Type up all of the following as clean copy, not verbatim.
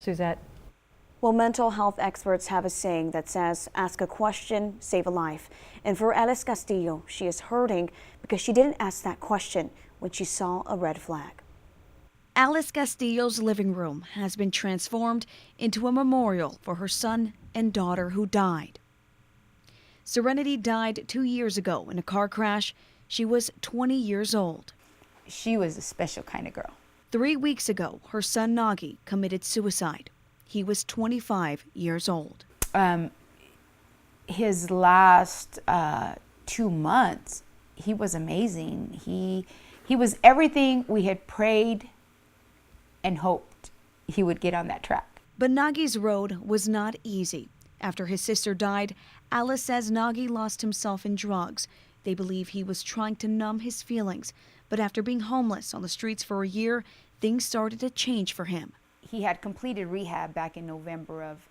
Suzette? Well, mental health experts have a saying that says, ask a question, save a life. And for Alice Castillo, she is hurting because she didn't ask that question when she saw a red flag. Alice Castillo's living room has been transformed into a memorial for her son and daughter who died. Serenity died 2 years ago in a car crash. She was 20 years old. She was a special kind of girl. 3 weeks ago, her son Nagi committed suicide. He was 25 years old. His last 2 months, he was amazing. He was everything we had prayed and hoped he would get on that track. But Nagi's road was not easy. After his sister died, Alice says Nagi lost himself in drugs. They believe he was trying to numb his feelings. But after being homeless on the streets for a year, things started to change for him. He had completed rehab back in November of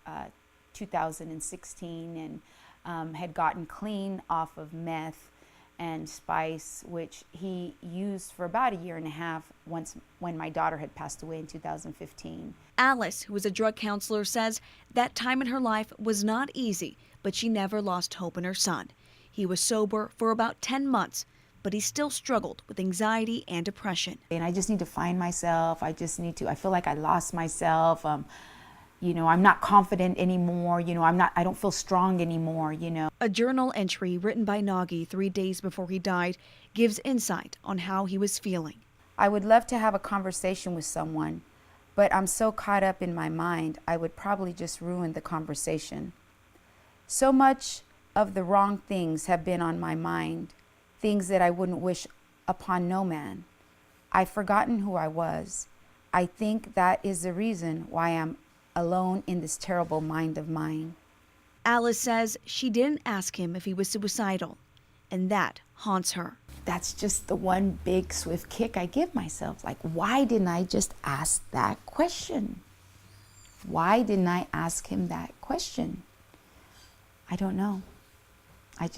2016 and had gotten clean off of meth and spice, which he used for about a year and a half when my daughter had passed away in 2015. Alice, who is a drug counselor, says that time in her life was not easy, but she never lost hope in her son. He was sober for about 10 months, but he still struggled with anxiety and depression. And I just need to find myself. I feel like I lost myself. I'm not confident anymore. I don't feel strong anymore, A journal entry written by Nagi 3 days before he died gives insight on how he was feeling. I would love to have a conversation with someone, but I'm so caught up in my mind, I would probably just ruin the conversation. So much of the wrong things have been on my mind, things that I wouldn't wish upon no man. I've forgotten who I was. I think that is the reason why I'm alone in this terrible mind of mine. Alice says she didn't ask him if he was suicidal, and that haunts her. That's just the one big swift kick I give myself. Like, why didn't I just ask that question? Why didn't I ask him that question? I don't know. I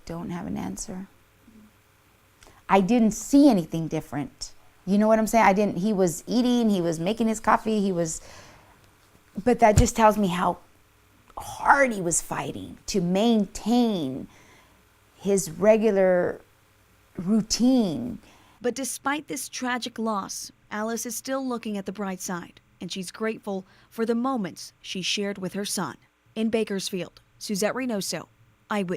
don't have an answer. I didn't see anything different. You know what I'm saying? He was eating, he was making his coffee, but that just tells me how hard he was fighting to maintain his regular routine. But despite this tragic loss, Alice is still looking at the bright side, and she's grateful for the moments she shared with her son. In Bakersfield, Suzette Reynoso, Eyewitness.